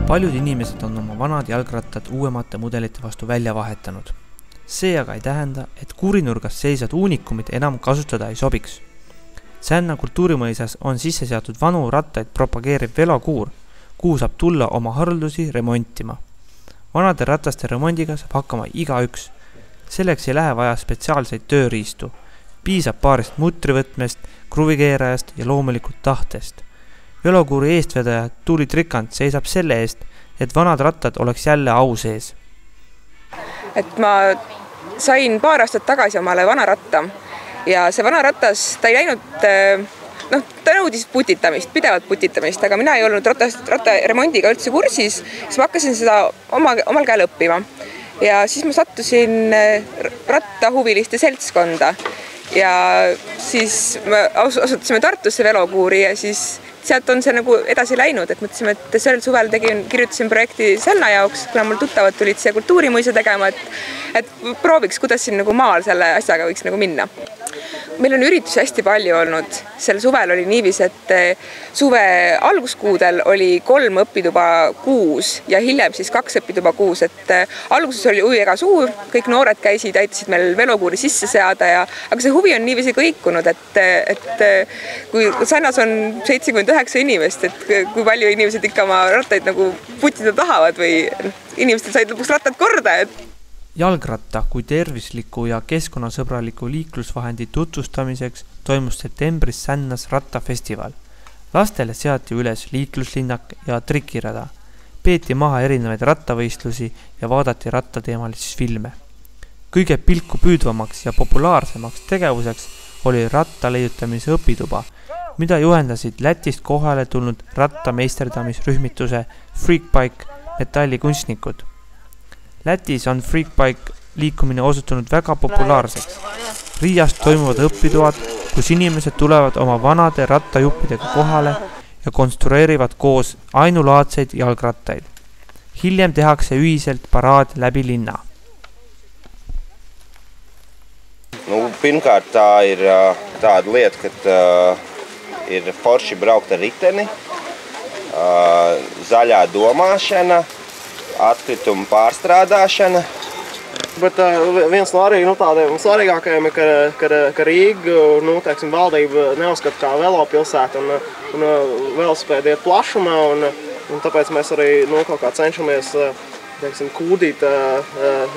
Paljud inimesed on oma vanad jalgrattad uuemate mudelite vastu välja vahetanud. See aga ei tähenda, et kuurinurgas seisvad uunikumid enam kasutada ei sobiks. Sänna kultuurimõisas on sisse seatud vanu rattaid propageeriv velokuur, kuhu saab tulla oma haruldusi remontima. Vanade rataste remondiga saab hakkama igaüks. Selleks ei lähe vaja spetsiaalseid tööriistu. Piisab paarist mutrivõtmest, kruvikeerajast ja loomulikult tahtest. Velokuuri eestvedaja Tuuli Trikant seisab selle eest, et vanad rattad oleks jälle au sees. Et ma sain paar aastat tagasi omale vana ratta ja see vana ratas, ta ei läinud, ta nõudis putitamist, pidevalt putitamist, aga mina ei olnud ratta remondiga üldse kursis, siis ma hakkasin seda omal käel õppima. Ja siis ma sattusin rattahuviliste seltskonda ja siis me asutasime Tartusse velokuuri ja siis sealt on see nagu edasi läinud, et mõtlesime, et sellel suvel kirjutasin projekti Sänna jaoks, kuna mul tuttavad tulid siia kultuurimõisa tegema, et prooviks, kuidas siin nagu maal selle asjaga võiks nagu minna. Meil on üritusi hästi palju olnud. Sel suvel oli niivis, et suve alguskuudel oli 3 õpituba kuus ja hiljem siis 2 õpituba kuus. Et alguses oli huvi väga suur, kõik noored käisid, aitasid meil velokuuri sisse seada, aga see huvi on niiviisi kõikunud, et kui Sännas on 79 inimest, et kui palju inimesed ikka oma rattaid nagu putida tahavad või inimestel said lõpuks rattad korda, Jalgratta kui tervisliku ja keskkonnasõbraliku liiklusvahendi tutvustamiseks toimus septembris Sännas rattafestival. Lastele seati üles liikluslinnak ja trikirada. Peeti maha erinevaid rattavõistlusi ja vaadati rattateemalisi filme. Kõige pilku püüdvamaks ja populaarsemaks tegevuseks oli ratta leiutamise õpituba, mida juhendasid Lätist kohale tulnud rattameisterdamisrühmituse Freakbike metallikunstnikud. Lätis on Freakbike liikumine osutunud väga populaarseks. Riias toimuvad õpitoad, kus inimesed tulevad oma vanade rattajuppidega kohale ja konstrueerivad koos ainulaadseid jalgrattaid. Hiljem tehakse ühiselt paraad läbi linna. Pirmkārt, tā ir tāda lieta, ka ir forši braukt ar riteni, zaļā domāšana, atkrituma pārstrādāšana. Bet viens no arī tādiem svarīgākajiem ir, ka Rīga, teiksim, valdība neuzskata kā velopilsētu un velosipēdi iet plašumā, un tāpēc mēs arī kaut kā cenšamies, teiksim, kūdīt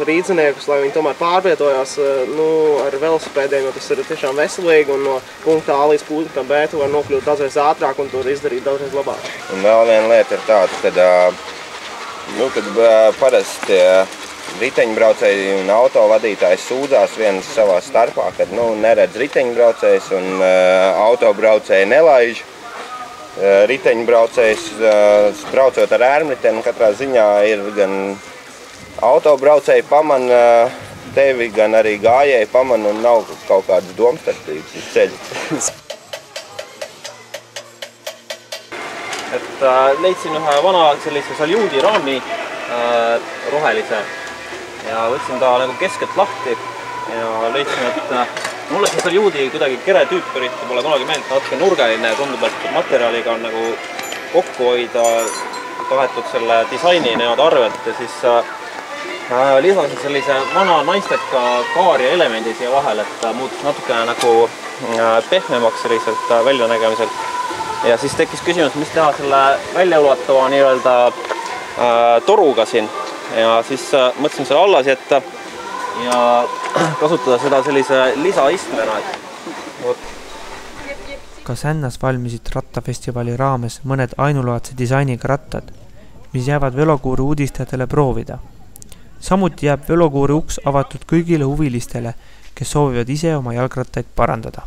rīdziniekus, lai viņi tomēr pārvietojās ar velosipēdiem, jo tas ir tiešām veselīgi, un no punkta A līdz punktam B tu var nokļūt daudzreiz ātrāk un tur izdarīt daudzreiz labāk. Un vēl viena lieta ir tāda, kad parasti riteņbraucēji un autovadītājs sūdzās viens savā starpā, kad neredz riteņbraucējs un autobraucēji nelaiž. Riteņbraucējs braucot ar ērmriteni katrā ziņā ir gan autobraucēji pamana tevi, gan arī gājēji pamana un nav kaut kādas domstarpības uz ceļu. Et leidsin ühe vana sellise saljuudi raami rohelise ja võtsin ta nagu keskelt lahti ja leidsin, et mulle see saljuudi kuidagi kere tüüp eriti pole kunagi meelt natuke nurgeline ja tundub, et materjaliga on nagu kokku hoida tahetud selle disaini arvelt ja siis lisasin sellise vana naisteka kaaria elemendi siia vahel, et muutus natukene nagu pehmemaks selliselt väljanägemiselt. Ja siis tekkis küsimus, mis teha selle väljaulatava nii-öelda toruga siin ja siis mõtlesin selle allas jätta ja kasutada seda sellise lisaistmena. Ka Sännas valmisid rattafestivali raames mõned ainulaadse disainiga rattad, mis jäävad velokuuri uudistajatele proovida. Samuti jääb velokuuri uks avatud kõigile huvilistele, kes soovivad ise oma jalgrattaid parandada.